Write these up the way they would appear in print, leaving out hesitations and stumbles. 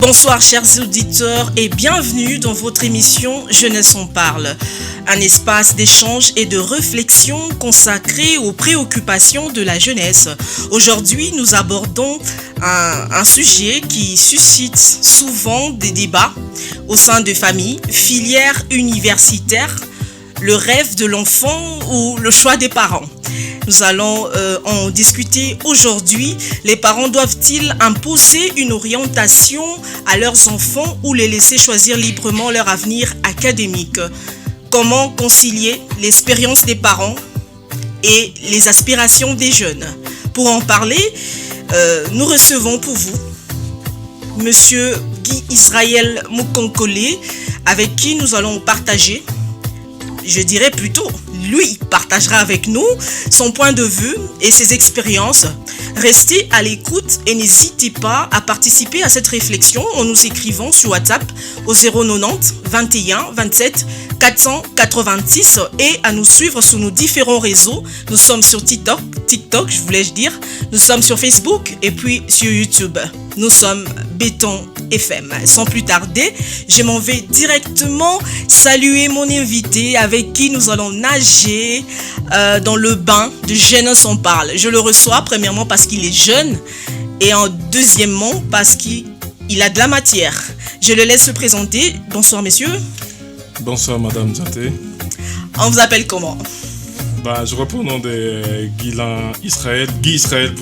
Bonsoir chers auditeurs et bienvenue dans votre émission Jeunesse en parle, un espace d'échange et de réflexion consacré aux préoccupations de la jeunesse. Aujourd'hui, nous abordons un sujet qui suscite souvent des débats au sein de familles, filières universitaires, le rêve de l'enfant ou le choix des parents. Nous allons en discuter aujourd'hui. Les parents doivent-ils imposer une orientation à leurs enfants ou les laisser choisir librement leur avenir académique? Comment concilier l'expérience des parents et les aspirations des jeunes? Pour en parler, nous recevons pour vous Monsieur Guy Israël Mukonkole, avec qui nous allons partager, je dirais plutôt, lui partagera avec nous son point de vue et ses expériences. Restez à l'écoute et n'hésitez pas à participer à cette réflexion en nous écrivant sur WhatsApp au 090 21 27 486 et à nous suivre sur nos différents réseaux. Nous sommes sur TikTok, je voulais dire. Nous sommes sur Facebook et puis sur YouTube. Nous sommes Béton FM. Sans plus tarder, je m'en vais directement saluer mon invité avec qui nous allons nager dans le bain de Jeunesse en parle. Je le reçois premièrement parce qu'il est jeune et deuxièmement parce qu'il a de la matière. Je le laisse se présenter. Bonsoir messieurs. Bonsoir Madame Zaté. On vous appelle comment? Je reprends le nom de Guy Israël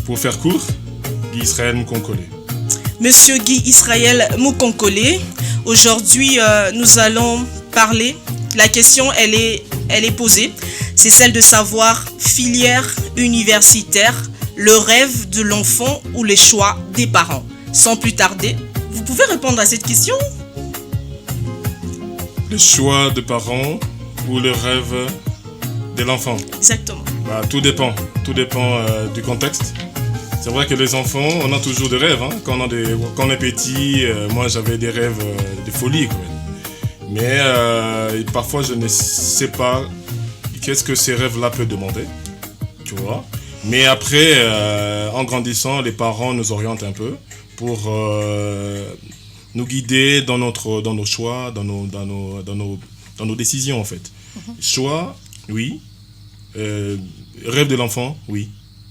pour faire court. Guy Israël Mukonkole. Monsieur Guy Israël Mukonkole, aujourd'hui nous allons parler, la question elle est posée, c'est celle de savoir filière universitaire, le rêve de l'enfant ou les choix des parents. Sans plus tarder, vous pouvez répondre à cette question? Le choix des parents ou le rêve de l'enfant? Exactement. Tout dépend du contexte. C'est vrai que les enfants, on a toujours des rêves. Quand on est petit, moi j'avais des rêves de folie. Mais parfois je ne sais pas qu'est-ce que ces rêves-là peuvent demander. Tu vois. Mais après, en grandissant, les parents nous orientent un peu pour nous guider dans nos choix, dans nos décisions en fait. Choix, oui. Rêve de l'enfant, oui.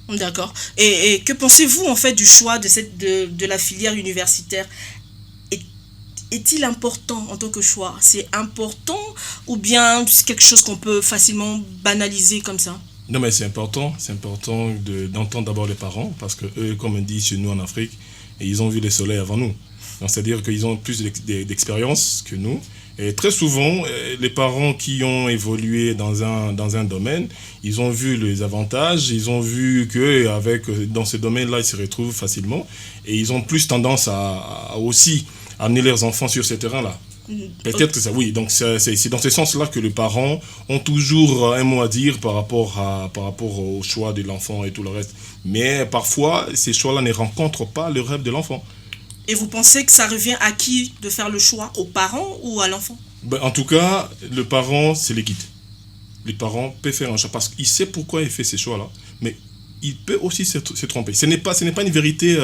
D'accord. Et que pensez-vous en fait du choix de la filière universitaire? Est-il important en tant que choix? C'est important ou bien c'est quelque chose qu'on peut facilement banaliser comme ça? Non mais c'est important d'entendre d'abord les parents parce que eux, comme on dit chez nous en Afrique, ils ont vu le soleil avant nous. Donc c'est-à-dire qu'ils ont plus d'expérience que nous. Et très souvent, les parents qui ont évolué dans un domaine, ils ont vu les avantages, ils ont vu que dans ce domaine-là, ils se retrouvent facilement. Et ils ont plus tendance à aussi amener leurs enfants sur ce terrain-là. Peut-être que ça, oui. Donc c'est dans ce sens-là que les parents ont toujours un mot à dire par rapport au choix de l'enfant et tout le reste. Mais parfois, ces choix-là ne rencontrent pas le rêve de l'enfant. Et vous pensez que ça revient à qui de faire le choix? Aux parents ou à l'enfant? En tout cas, le parent, c'est les guides. Les parents peuvent faire un choix parce qu'il sait pourquoi il fait ces choix-là, mais il peut aussi se tromper. Ce n'est pas une vérité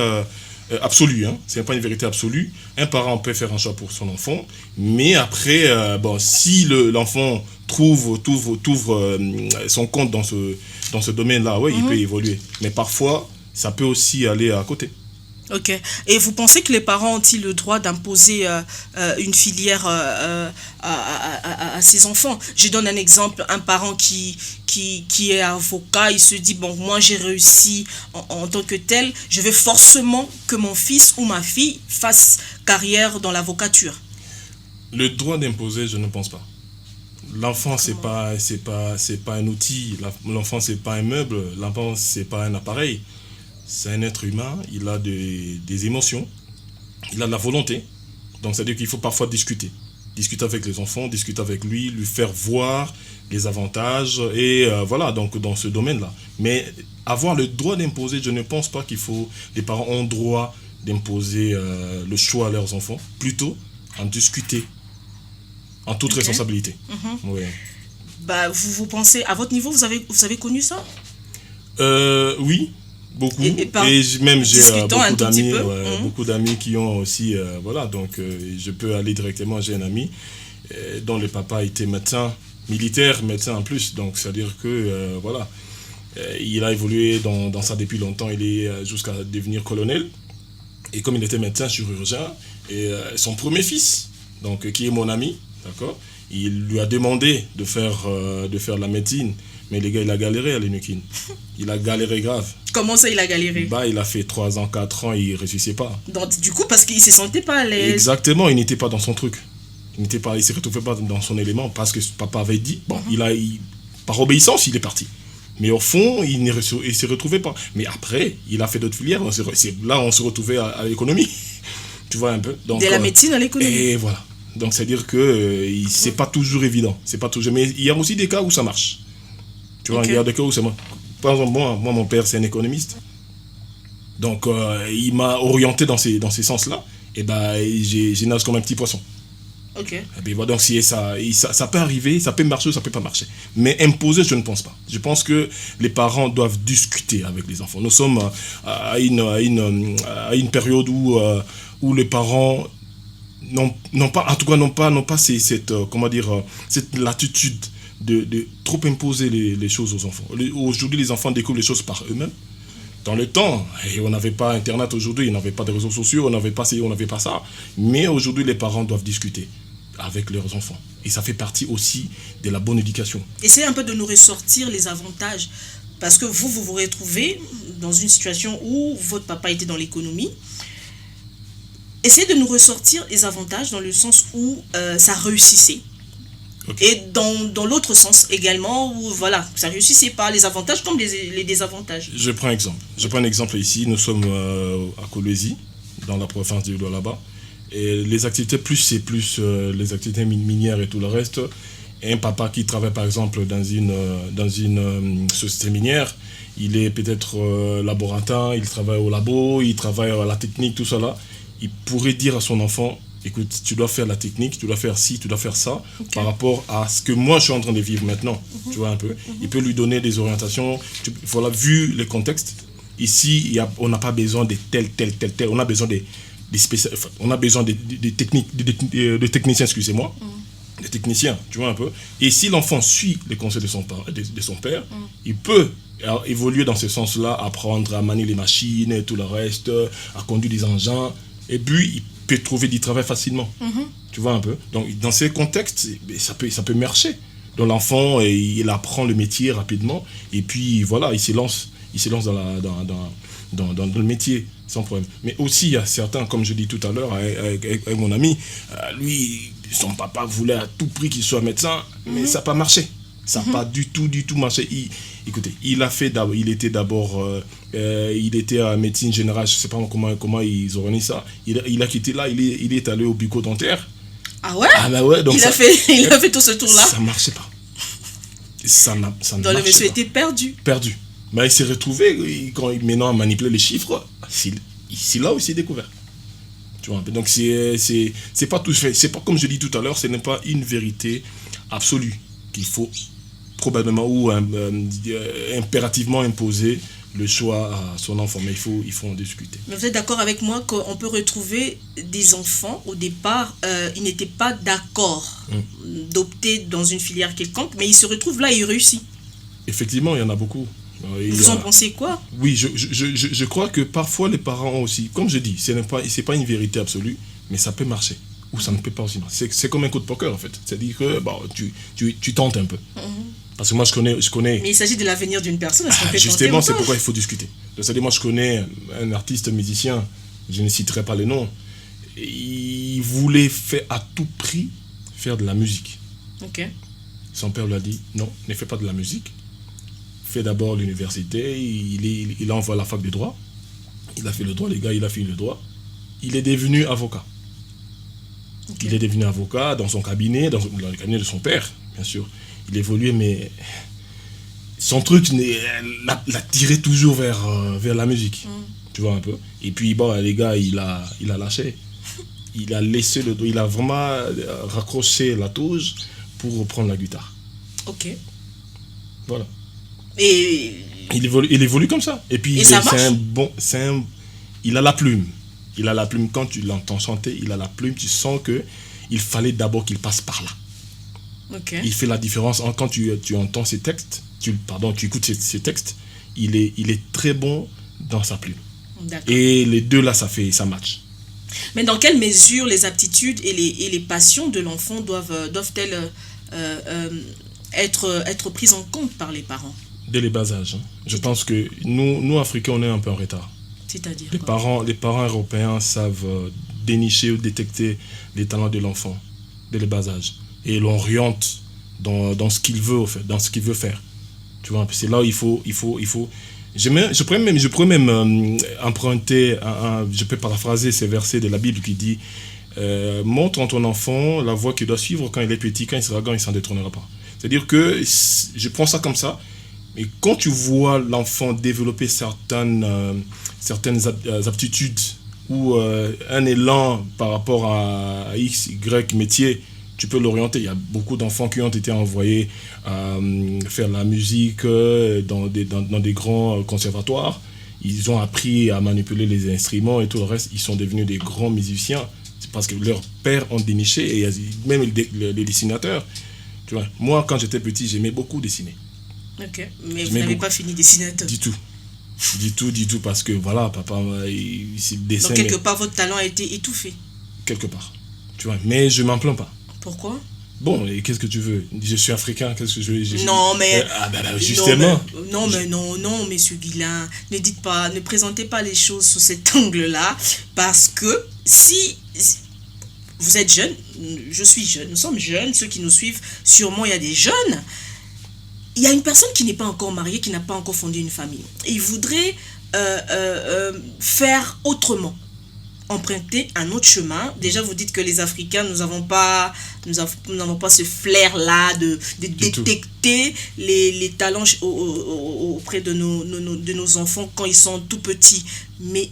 absolue. Ce n'est pas une vérité absolue. Un parent peut faire un choix pour son enfant, mais après, si l'enfant trouve son compte dans ce domaine-là, il peut évoluer. Mais parfois, ça peut aussi aller à côté. Ok. Et vous pensez que les parents ont-ils le droit d'imposer une filière à ses enfants? Je donne un exemple, un parent qui est avocat, il se dit, bon, moi j'ai réussi en tant que tel, je veux forcément que mon fils ou ma fille fasse carrière dans l'avocature. Le droit d'imposer, je ne pense pas. L'enfant, c'est pas un outil, l'enfant, c'est pas un meuble, l'enfant, c'est pas un appareil. C'est un être humain, il a des émotions, il a de la volonté. Donc, c'est-à-dire qu'il faut parfois discuter. Discuter avec les enfants, discuter avec lui faire voir les avantages. Et voilà, donc dans ce domaine-là. Mais avoir le droit d'imposer, je ne pense pas les parents ont le droit d'imposer le choix à leurs enfants. Plutôt, en discuter en toute responsabilité. Ouais. Vous pensez, à votre niveau, vous avez connu ça? Oui. Beaucoup. Même j'ai beaucoup d'amis qui ont aussi, voilà, donc je peux aller directement, j'ai un ami dont le papa était médecin en plus, donc c'est-à-dire que, voilà, il a évolué dans ça depuis longtemps, il est jusqu'à devenir colonel, et comme il était médecin chirurgien, et son premier fils, donc qui est mon ami, d'accord, il lui a demandé de faire la médecine. Mais les gars, il a galéré à l'Inukine. Il a galéré grave. Comment ça, il a galéré? Il a fait 3 ans, 4 ans, il ne réussissait pas. Donc, du coup, parce qu'il ne se sentait pas à l'aise. Exactement, il n'était pas dans son truc. Il ne se retrouvait pas dans son élément parce que papa avait dit, par obéissance, il est parti. Mais au fond, il ne se retrouvait pas. Mais après, il a fait d'autres filières. On se retrouvait à l'économie. Tu vois un peu. Donc, de la médecine à l'économie. Et voilà. Donc, c'est-à-dire que c'est pas toujours évident. Mais il y a aussi des cas où ça marche. Tu vois, il y a des cas où c'est moi. Par exemple, moi, mon père, c'est un économiste. Donc, il m'a orienté dans ces sens-là. Et j'ai nage comme un petit poisson. Ok. Et puis, voilà, donc, ça peut arriver, ça peut marcher ou ça peut pas marcher. Mais imposer, je ne pense pas. Je pense que les parents doivent discuter avec les enfants. Nous sommes à une période où les parents n'ont pas cette latitude de trop imposer les choses aux enfants. Aujourd'hui, les enfants découvrent les choses par eux-mêmes. Dans le temps, on n'avait pas Internet aujourd'hui, on n'avait pas de réseaux sociaux, on n'avait pas ça. Mais aujourd'hui, les parents doivent discuter avec leurs enfants. Et ça fait partie aussi de la bonne éducation. Essayez un peu de nous ressortir les avantages. Parce que vous retrouvez dans une situation où votre papa était dans l'économie. Essayez de nous ressortir les avantages dans le sens où ça réussissait. Okay. Et dans l'autre sens également, où voilà, ça ne réussissait pas, les avantages comme les désavantages. Je prends un exemple ici. Nous sommes à Kolwezi, dans la province du Lualaba. Et les activités c'est les activités minières et tout le reste. Et un papa qui travaille par exemple dans une société minière, il est peut-être laborantin, il travaille au labo, il travaille à la technique, tout ça là. Il pourrait dire à son enfant, écoute, tu dois faire la technique, tu dois faire ci, tu dois faire ça, okay, par rapport à ce que moi je suis en train de vivre maintenant. Tu vois un peu. Il peut lui donner des orientations. Voilà, vu le contexte, ici, on n'a pas besoin de tel. On a besoin on a besoin de techniciens, excusez-moi. Des techniciens, tu vois un peu. Et si l'enfant suit les conseils de son père, il peut évoluer dans ce sens-là, apprendre à manier les machines et tout le reste, à conduire des engins. Et puis, il peut trouver du travail facilement. Tu vois un peu. Donc, dans ces contextes, ça peut marcher. Donc, l'enfant, il apprend le métier rapidement. Et puis, voilà, il se lance dans le métier, sans problème. Mais aussi, il y a certains, comme je dis tout à l'heure, avec mon ami, lui, son papa voulait à tout prix qu'il soit médecin, mais ça n'a pas marché. Ça n'a pas du tout marché. Écoutez, il était à médecine générale, je ne sais pas comment ils organisent ça. Il a quitté là, il est allé au bucco-dentaire. Ah ouais? Ah bah ouais, donc il a fait tout ce tour-là. Ça ne marchait pas. Ça ne marchait pas. Donc le monsieur était perdu. Mais il s'est retrouvé, quand il maintenant a manipulé les chiffres, c'est là où il s'est découvert. Tu vois, donc c'est pas tout fait. C'est pas, comme je dis tout à l'heure, ce n'est pas une vérité absolue qu'il faut probablement ou impérativement imposer le choix à son enfant, mais il faut en discuter. Mais vous êtes d'accord avec moi qu'on peut retrouver des enfants, au départ, ils n'étaient pas d'accord d'opter dans une filière quelconque, mais ils se retrouvent là et ils réussissent. Effectivement, il y en a beaucoup. Vous en pensez quoi? Oui, je crois que parfois les parents aussi, comme je dis, c'est pas une vérité absolue, mais ça peut marcher. Ou ça ne peut pas aussi marcher. C'est comme un coup de poker en fait. C'est-à-dire que tu tentes un peu. Parce que moi je connais. Mais il s'agit de l'avenir d'une personne. Justement, c'est pourquoi il faut discuter. C'est-à-dire, moi je connais un artiste musicien, je ne citerai pas le nom. Il voulait à tout prix faire de la musique. Ok. Son père lui a dit non, ne fais pas de la musique. Fais d'abord l'université. Il envoie à la fac de droit. Il a fait le droit, les gars, il a fait le droit. Il est devenu avocat. Okay. Il est devenu avocat dans son cabinet, dans le cabinet de son père, bien sûr. Il évoluait, mais son truc l'a tiré toujours vers la musique. Tu vois un peu. Et puis, bon, les gars, il a lâché. Il a laissé il a vraiment raccroché la touche pour reprendre la guitare. Ok. Voilà. Et Il évolue comme ça. Et puis, ça marche. Il a la plume. Il a la plume. Quand tu l'entends chanter, il a la plume. Tu sens qu'il fallait d'abord qu'il passe par là. Okay. Il fait la différence. Quand tu entends ses textes, tu écoutes ses textes, il est très bon dans sa plume. D'accord. Et les deux là, ça match. Mais dans quelle mesure les aptitudes et les passions de l'enfant doivent-elles être prises en compte par les parents? Dès les bas âges. Je pense que nous Africains, on est un peu en retard. C'est-à-dire les parents européens savent dénicher ou détecter les talents de l'enfant dès les bas âges. Et l'oriente dans ce qu'il veut, dans ce qu'il veut faire. Tu vois, c'est là où il faut. Je pourrais même emprunter, je peux paraphraser ces versets de la Bible qui dit montre à ton enfant la voie qu'il doit suivre quand il est petit, quand il sera grand, il ne s'en détournera pas. C'est-à-dire que je prends ça comme ça, mais quand tu vois l'enfant développer certaines aptitudes ou un élan par rapport à X, Y métier, tu peux l'orienter. Il y a beaucoup d'enfants qui ont été envoyés faire la musique dans des grands conservatoires. Ils ont appris à manipuler les instruments et tout le reste. Ils sont devenus des grands musiciens. C'est parce que leurs pères ont déniché, et même les dessinateurs. Tu vois, moi, quand j'étais petit, j'aimais beaucoup dessiner. Ok, mais vous n'avez pas fini dessinateur. Du tout, parce que voilà, papa, il dessine. Donc quelque part, votre talent a été étouffé. Quelque part, tu vois, mais je m'en plains pas. Pourquoi? Bon, et qu'est-ce que tu veux? Je suis africain, qu'est-ce que je veux? Non, mais... justement. Non, monsieur Guilain, ne présentez pas les choses sous cet angle-là, parce que si vous êtes jeune, je suis jeune, nous sommes jeunes, ceux qui nous suivent, sûrement il y a des jeunes. Il y a une personne qui n'est pas encore mariée, qui n'a pas encore fondé une famille. Il voudrait faire autrement, emprunter un autre chemin. Déjà, vous dites que les Africains, nous n'avons pas ce flair-là de détecter les talents auprès de nos enfants quand ils sont tout petits. Mais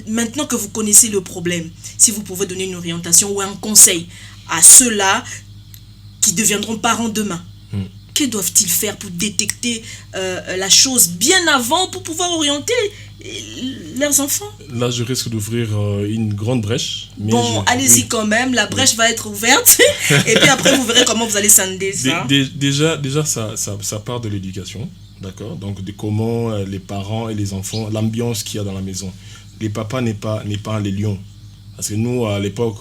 maintenant que vous connaissez le problème, si vous pouvez donner une orientation ou un conseil à ceux-là qui deviendront parents demain, que doivent-ils faire pour détecter la chose bien avant pour pouvoir orienter leurs enfants? Là, je risque d'ouvrir une grande brèche. Mais allez-y quand même, la brèche va être ouverte et puis après vous verrez comment vous allez scinder ça. Déjà ça part de l'éducation, d'accord? Donc de comment les parents et les enfants, l'ambiance qu'il y a dans la maison. Les papas n'est pas les lions. Parce que nous, à l'époque,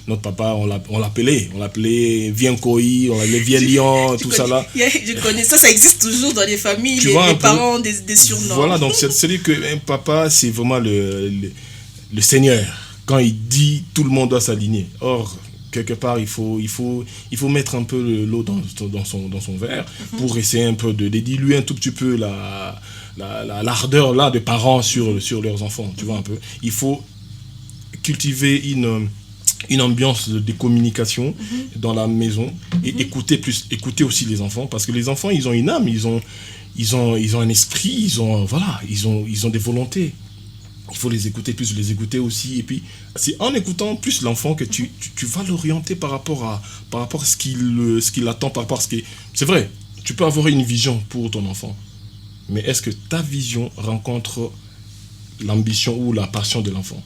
notre papa, on l'appelait Viens Koi, on l'appelait Viens Lion, tout ça là. Je connais ça existe toujours dans les familles, les parents ont des surnoms. Voilà, donc c'est-à-dire qu'un papa, c'est vraiment le Seigneur. Quand il dit, tout le monde doit s'aligner. Or, quelque part, il faut mettre un peu l'eau dans son verre pour essayer un peu de diluer un tout petit peu l'ardeur là des parents sur leurs enfants. Tu vois un peu. Il faut cultiver une ambiance de communication dans la maison et écouter aussi les enfants, parce que les enfants, ils ont une âme, ils ont un esprit, ils ont des volontés. Il faut les écouter plus, les écouter aussi, et puis c'est en écoutant plus l'enfant que tu vas l'orienter par rapport à ce qu'il attend, par rapport à ce qui... C'est vrai, tu peux avoir une vision pour ton enfant, mais est-ce que ta vision rencontre l'ambition ou la passion de l'enfant?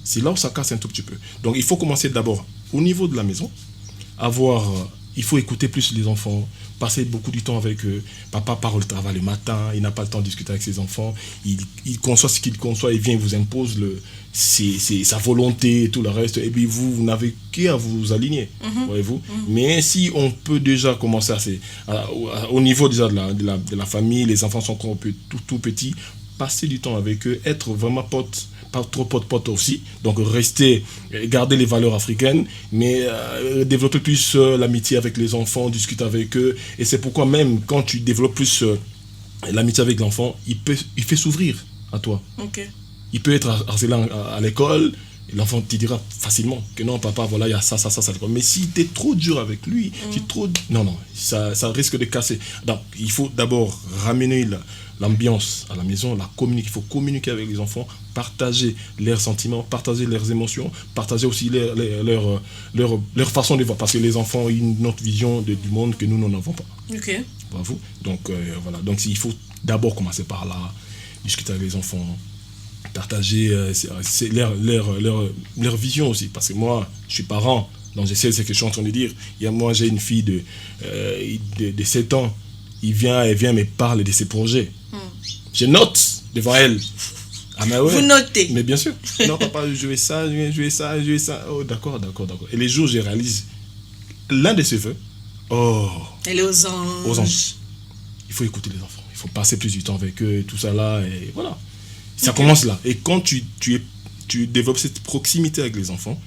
C'est là où ça casse un tout petit peu. Donc il faut commencer d'abord au niveau de la maison, il faut écouter plus les enfants, passer beaucoup de temps avec eux. Papa part au travail le matin, il n'a pas le temps de discuter avec ses enfants, il conçoit ce qu'il conçoit, il vient, il vous impose sa volonté et tout le reste, et puis vous n'avez qu'à vous aligner, voyez-vous. Mais si on peut déjà commencer au niveau déjà de la famille, les enfants sont encore tout petits, passer du temps avec eux, être vraiment pote, pas trop pote aussi, donc garder les valeurs africaines, mais développer plus l'amitié avec les enfants, discuter avec eux, et c'est pourquoi même quand tu développes plus l'amitié avec l'enfant, il fait s'ouvrir à toi. Okay. Il peut être harcelé à l'école, L'enfant te dira facilement que non, papa, voilà, il y a ça. Mais si tu es trop dur avec lui, non, ça risque de casser. Donc, il faut d'abord ramener l'ambiance à la maison, il faut communiquer avec les enfants, partager leurs sentiments, partager leurs émotions, partager aussi leur façon de voir. Parce que les enfants ont une autre vision du monde que nous n'en avons pas. Ok. Bravo. Donc, voilà. Donc, il faut d'abord commencer par là, discuter avec les enfants, partager leur vision aussi. Parce que moi, je suis parent, donc je sais ce que je suis en train de dire. Moi, j'ai une fille de 7 ans. Elle vient me parler de ses projets. Je note devant elle. Ah, mais ouais. Vous notez. Mais bien sûr. Non, papa, je vais ça. Oh, d'accord. Et les jours, je réalise l'un de ses vœux. Oh. Elle est aux anges. Il faut écouter les enfants. Il faut passer plus du temps avec eux et tout ça là. Et voilà. Ça commence là. Et quand tu développes cette proximité avec les enfants,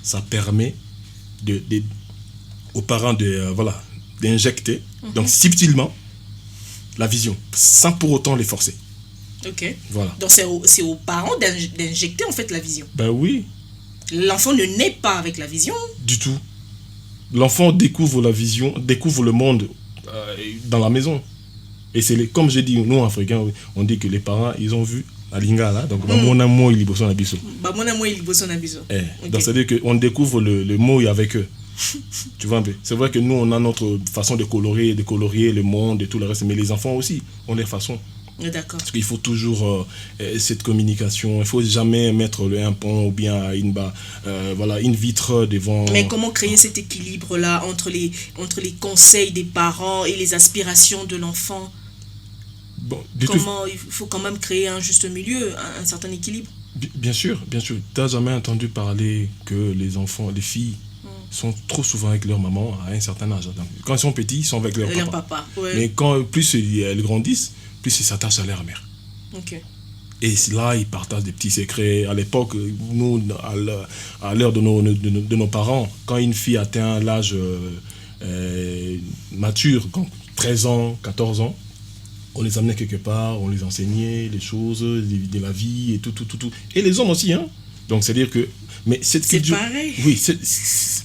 ça permet aux parents d'injecter, donc subtilement, la vision, sans pour autant les forcer. Ok. Voilà. Donc c'est aux parents d'injecter en fait la vision. Ben oui. L'enfant ne naît pas avec la vision. Du tout. L'enfant découvre la vision, découvre le monde dans la maison. Et comme je dis, nous Africains, on dit que les parents, ils ont vu la lingala, donc mon amour il bosse na biso. Mon amour il bosse na biso. Donc c'est à dire qu'on découvre le mot avec eux. Tu vois un peu. C'est vrai que nous on a notre façon de colorier le monde et tout le reste, mais les enfants aussi ont leur façon. D'accord. Parce qu'il faut toujours cette communication. Il faut jamais mettre un pont ou bien une vitre devant. Mais comment créer cet équilibre là entre les conseils des parents et les aspirations de l'enfant? Il faut quand même créer un juste milieu, un certain équilibre. Bien sûr. Tu n'as jamais entendu parler que les enfants, les filles, sont trop souvent avec leur maman à un certain âge. Donc, quand ils sont petits, ils sont avec leur papa. Ouais. Mais plus elles grandissent, plus ils s'attachent à leur mère. Ok. Et là, ils partagent des petits secrets. À l'époque, nous, à l'heure de nos parents, quand une fille atteint l'âge mature, 13 ans, 14 ans, on les amenait quelque part, on les enseignait les choses de la vie et tout. Et les hommes aussi, hein. Donc, c'est-à-dire que... Mais c'est pareil. Oui,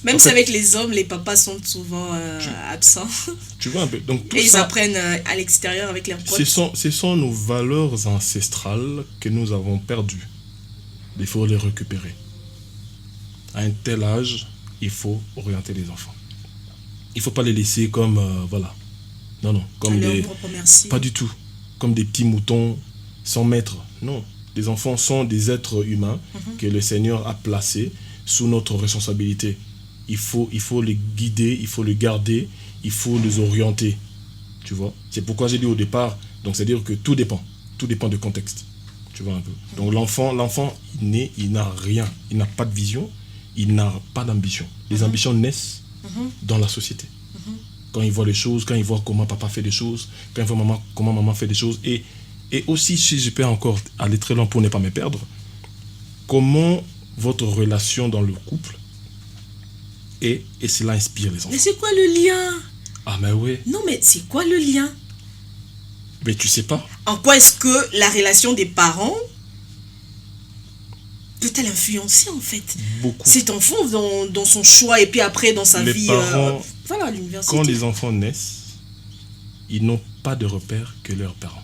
même si avec les hommes, les papas sont souvent absents. Tu vois un peu. Donc, et ils apprennent à l'extérieur avec leurs potes. Ce sont nos valeurs ancestrales que nous avons perdues. Il faut les récupérer. À un tel âge, il faut orienter les enfants. Il ne faut pas les laisser comme... Non, comme des... Pas du tout. Comme des petits moutons sans maître. Non. Les enfants sont des êtres humains que le Seigneur a placés sous notre responsabilité. Il faut les guider, il faut les garder, il faut les orienter. Tu vois? C'est pourquoi j'ai dit au départ, donc c'est-à-dire que tout dépend du contexte. Tu vois un peu? Donc l'enfant, il naît, il n'a rien, il n'a pas de vision, il n'a pas d'ambition. Les ambitions naissent dans la société. Quand il voit les choses, quand il voit comment papa fait des choses, quand il voit comment maman fait des choses. Et aussi, si je peux encore aller très loin pour ne pas me perdre, comment votre relation dans le couple et cela inspire les enfants. Mais c'est quoi le lien? Ah mais oui. Non mais c'est quoi le lien? Mais tu sais pas. En quoi est-ce que la relation des parents peut-elle influencer en fait cet enfant dans son choix et puis après dans sa vie parents, à l'université? Quand les enfants naissent, ils n'ont pas de repère que leurs parents.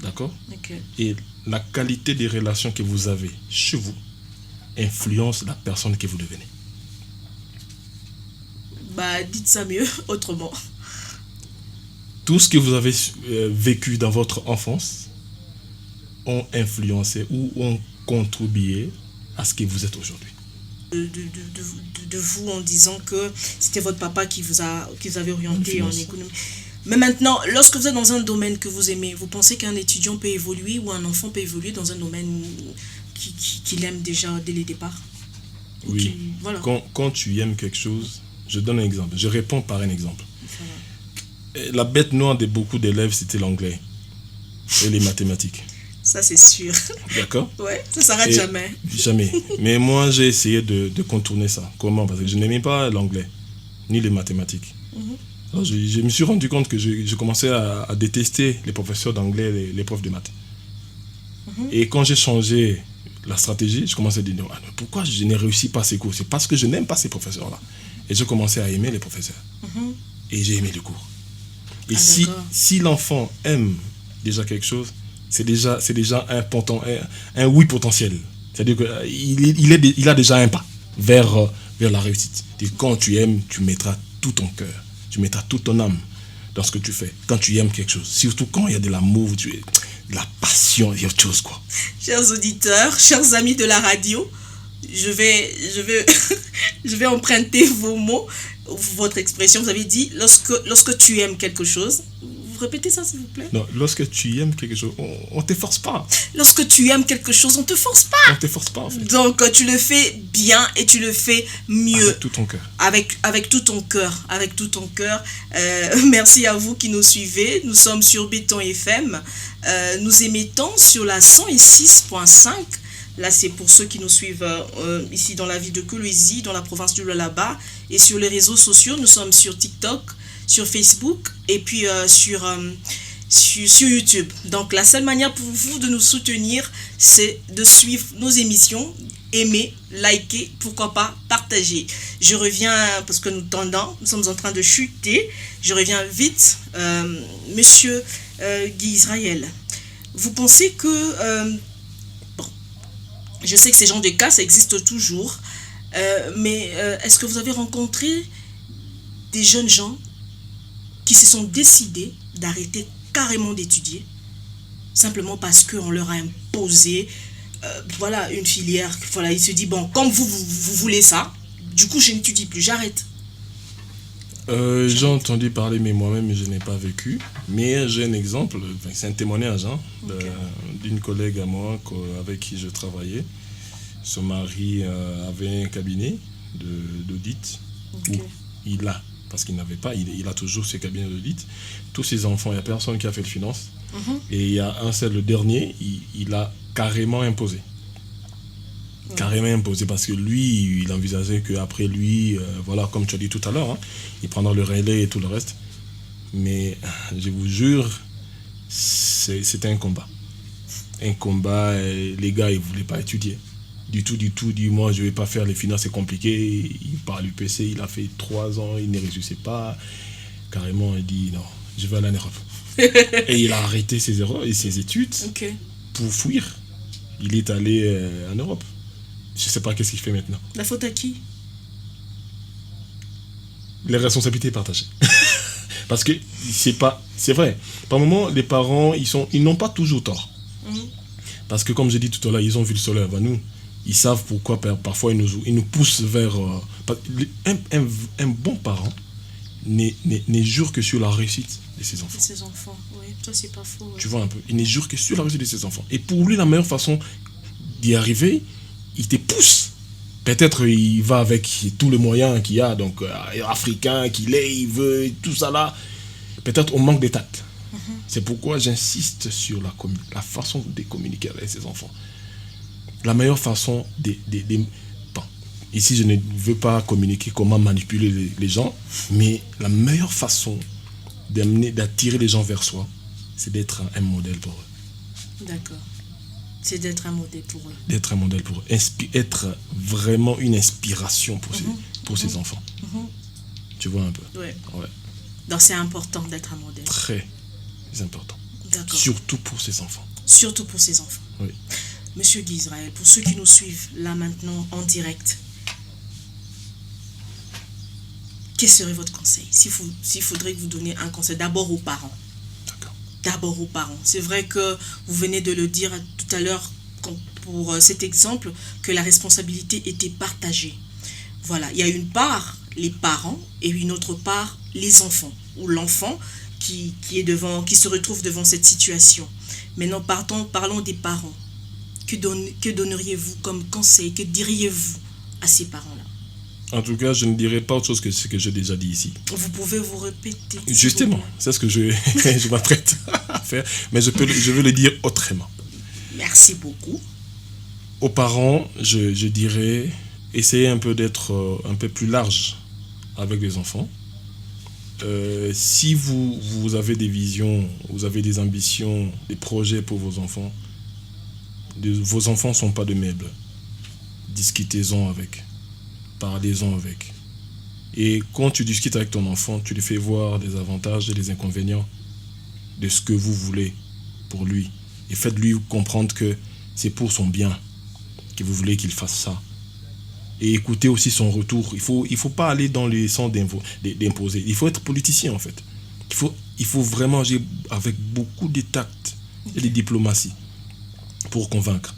D'accord? Okay. Et la qualité des relations que vous avez chez vous influence la personne que vous devenez. Dites ça mieux, autrement. Tout ce que vous avez vécu dans votre enfance ont influencé ou ont contribué à ce que vous êtes aujourd'hui. De vous en disant que c'était votre papa qui vous avait orienté en économie. Mais maintenant, lorsque vous êtes dans un domaine que vous aimez, vous pensez qu'un étudiant peut évoluer ou un enfant peut évoluer dans un domaine qu'il aime déjà dès le départ? Oui. Voilà. Quand tu aimes quelque chose, je donne un exemple. Je réponds par un exemple. La bête noire de beaucoup d'élèves, c'était l'anglais et les mathématiques. Ça, c'est sûr. D'accord? Ouais, ça s'arrête jamais. Jamais. Mais moi, j'ai essayé de contourner ça. Comment? Parce que je n'aimais pas l'anglais, ni les mathématiques. Alors, je me suis rendu compte que je commençais à détester les professeurs d'anglais, les profs de maths. Et quand j'ai changé la stratégie, je commençais à dire, ah, pourquoi je n'ai réussi pas ces cours? C'est parce que je n'aime pas ces professeurs-là. Et je commençais à aimer les professeurs. Et j'ai aimé le cours. Et si l'enfant aime déjà quelque chose, c'est déjà un oui potentiel. C'est-à-dire qu'il a déjà un pas vers la réussite. Et quand tu aimes, tu mettras tout ton cœur, tu mettras toute ton âme dans ce que tu fais. Quand tu aimes quelque chose, surtout quand il y a de l'amour, de la passion, il y a autre chose, quoi. Chers auditeurs, chers amis de la radio, je vais emprunter vos mots, votre expression. Vous avez dit lorsque tu aimes quelque chose. Vous répétez ça, s'il vous plaît? Non, lorsque tu aimes quelque chose, on ne te force pas. Lorsque tu aimes quelque chose, on ne te force pas. On ne te force pas, en fait. Donc, tu le fais bien et tu le fais mieux. Avec tout ton cœur. Avec tout ton cœur. Avec tout ton cœur. Merci à vous qui nous suivez. Nous sommes sur Béton FM. Nous émettons sur la 106.5. Là, c'est pour ceux qui nous suivent ici dans la ville de Kolwezi, dans la province du Lualaba. Et sur les réseaux sociaux, nous sommes sur TikTok, sur Facebook et puis sur YouTube. Donc, la seule manière pour vous de nous soutenir, c'est de suivre nos émissions, aimer, liker, pourquoi pas partager. Je reviens, parce que nous sommes en train de chuter. Je reviens vite. Monsieur Guy Israël, vous pensez que... je sais que ces genres de cas, ça existe toujours. Mais est-ce que vous avez rencontré des jeunes gens qui se sont décidés d'arrêter carrément d'étudier simplement parce qu'on leur a imposé une filière. Voilà, ils se disent, bon, comme vous voulez ça, du coup, je n'étudie plus, j'arrête. J'ai entendu parler, mais moi-même, je n'ai pas vécu. Mais j'ai un exemple, c'est un témoignage d'une collègue à moi avec qui je travaillais. Son mari avait un cabinet d'audit où il a, parce qu'il n'avait pas, il a toujours ses cabinets d'audit. Tous ses enfants, il n'y a personne qui a fait le finance. Et il y a un seul, le dernier, il a carrément imposé. Carrément imposé, parce que lui, il envisageait qu'après lui, comme tu as dit tout à l'heure, il prendra le relais et tout le reste. Mais je vous jure, c'était un combat. Un combat, les gars, ils ne voulaient pas étudier. Du tout, moi je vais pas faire les finances, c'est compliqué. Il parle UPC, il a fait 3 ans, il ne réussissait pas. Carrément, il dit non, je vais aller en Europe. Et il a arrêté ses erreurs et ses études pour fuir. Il est allé en Europe. Je sais pas qu'est-ce qu'il fait maintenant. La faute à qui? Les responsabilités partagées. Parce que c'est vrai. Par moments, les parents, ils n'ont pas toujours tort. Parce que comme j'ai dit tout à l'heure, ils ont vu le soleil avant nous. Ils savent pourquoi parfois ils nous poussent vers... un bon parent ne jure que sur la réussite de ses enfants. De ses enfants, oui. Ça, c'est pas faux. Ouais. Tu vois un peu. Il ne jure que sur la réussite de ses enfants. Et pour lui, la meilleure façon d'y arriver, il te pousse. Peut-être il va avec tous les moyens qu'il y a, donc africain qu'il est, il veut, tout ça là. Peut-être on manque de tact. C'est pourquoi j'insiste sur la façon de communiquer avec ses enfants. La meilleure façon bon, ici je ne veux pas communiquer comment manipuler les gens, mais la meilleure façon d'attirer les gens vers soi, c'est d'être un modèle pour eux. D'accord. C'est d'être un modèle pour eux. D'être un modèle pour eux. Être vraiment une inspiration pour ses enfants. Tu vois un peu. Ouais. Donc c'est important d'être un modèle. Très important. D'accord. Surtout pour ses enfants. Surtout pour ses enfants. Oui. Monsieur Guy Israël, pour ceux qui nous suivent là maintenant en direct, quel serait votre conseil? S'il faudrait que vous donniez un conseil, d'abord aux parents. D'accord. D'abord aux parents. C'est vrai que vous venez de le dire tout à l'heure pour cet exemple, que la responsabilité était partagée. Voilà, il y a une part les parents et une autre part les enfants, ou l'enfant qui se retrouve devant cette situation. Maintenant, parlons des parents. Que donneriez-vous comme conseil? Que diriez-vous à ces parents-là? En tout cas, je ne dirai pas autre chose que ce que j'ai déjà dit ici. Vous pouvez vous répéter. Justement, c'est ce que je m'apprête à faire, mais je veux le dire autrement. Merci beaucoup. Aux parents, je dirais, essayez un peu d'être un peu plus large avec les enfants. Si vous avez des visions, vous avez des ambitions, des projets pour vos enfants, Vos enfants ne sont pas de meubles. Discutez-en avec. Parlez-en avec. Et quand tu discutes avec ton enfant, tu lui fais voir les avantages et les inconvénients de ce que vous voulez pour lui. Et faites-lui comprendre que c'est pour son bien que vous voulez qu'il fasse ça. Et écoutez aussi son retour. Il faut pas aller dans les sens d'imposer. Il faut être politicien en fait. Il faut vraiment agir avec beaucoup de tact et de diplomatie pour convaincre.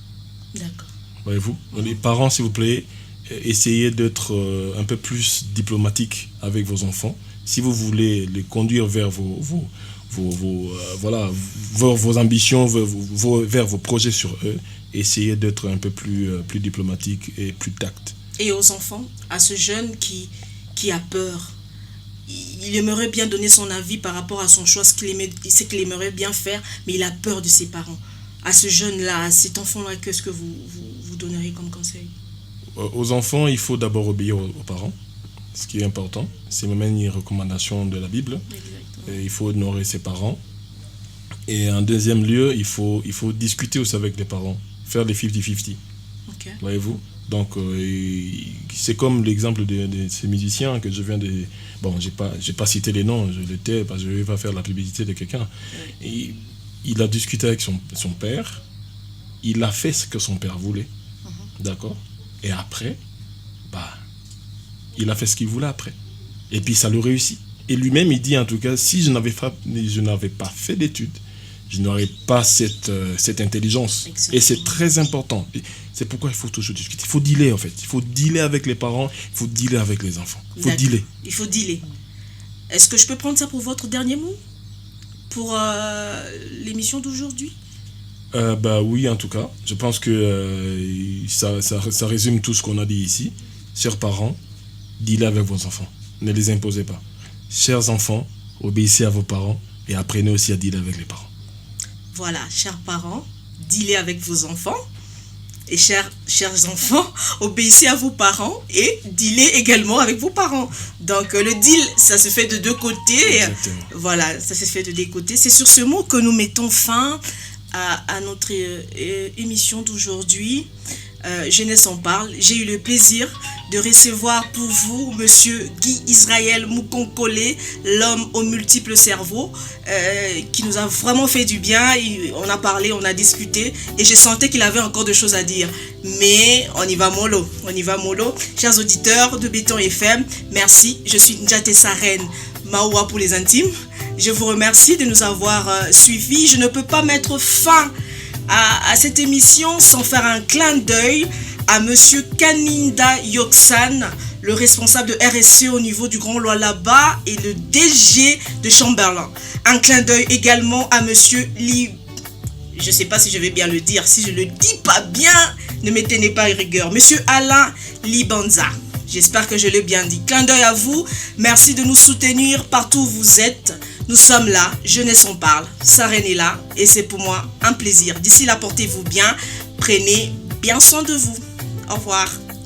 D'accord. Voyez-vous, les parents, s'il vous plaît, essayez d'être un peu plus diplomatique avec vos enfants. Si vous voulez les conduire vers vos ambitions, vers vos projets sur eux, essayez d'être un peu plus diplomatique et plus tact. Et aux enfants, à ce jeune qui a peur, il aimerait bien donner son avis par rapport à son choix, ce qu'il aimerait bien faire, mais il a peur de ses parents. À ce jeune-là, à cet enfant-là, qu'est-ce que vous donneriez comme conseil? Aux enfants, il faut d'abord obéir aux parents, ce qui est important. C'est même une recommandation de la Bible. Il faut honorer ses parents. Et en deuxième lieu, il faut discuter aussi avec les parents, faire des 50-50. Okay. Voyez-vous? Donc, c'est comme l'exemple de ces musiciens que je viens de... Bon, j'ai pas cité les noms, je le tais parce que je ne vais pas faire la publicité de quelqu'un. Et il a discuté avec son père, il a fait ce que son père voulait, d'accord? Et après, il a fait ce qu'il voulait après. Et puis ça le réussit. Et lui-même, il dit en tout cas, si je n'avais pas fait d'études, je n'aurais pas cette intelligence. Exactement. Et c'est très important. Et c'est pourquoi il faut toujours discuter. Il faut dealer en fait. Il faut dealer avec les parents, il faut dealer avec les enfants. Il faut dealer. Il faut dealer. Est-ce que je peux prendre ça pour votre dernier mot? Pour l'émission d'aujourd'hui? Oui, en tout cas. Je pense que ça résume tout ce qu'on a dit ici. Chers parents, dealez avec vos enfants. Ne les imposez pas. Chers enfants, obéissez à vos parents et apprenez aussi à dealer avec les parents. Voilà, chers parents, dealez avec vos enfants. Et chers enfants, obéissez à vos parents et dealez également avec vos parents. Donc le deal, ça se fait de deux côtés. Exactement. Voilà, ça se fait de deux côtés. C'est sur ce mot que nous mettons fin à notre émission d'aujourd'hui. Jeunesse en parle. J'ai eu le plaisir de recevoir pour vous Monsieur Guy Israël Mukonkole, l'homme aux multiples cerveaux, qui nous a vraiment fait du bien. On a parlé, on a discuté et je sentais qu'il avait encore des choses à dire. Mais on y va mollo, Chers auditeurs de Béton FM, merci. Je suis Njate Saren Maoua pour les intimes. Je vous remercie de nous avoir suivis. Je ne peux pas mettre fin à cette émission sans faire un clin d'œil à Monsieur Kaninda Yoksan, le responsable de RSE au niveau du Grand Lualaba et le DG de Chamberlain. Un clin d'œil également à Monsieur Lee. Je ne sais pas si je vais bien le dire. Si je ne le dis pas bien, ne me tenez pas rigueur. Monsieur Alain Libanza. J'espère que je l'ai bien dit. Clin d'œil à vous. Merci de nous soutenir partout où vous êtes. Nous sommes là, Jeunesse on parle, Saren est là et c'est pour moi un plaisir. D'ici là, portez-vous bien, prenez bien soin de vous. Au revoir.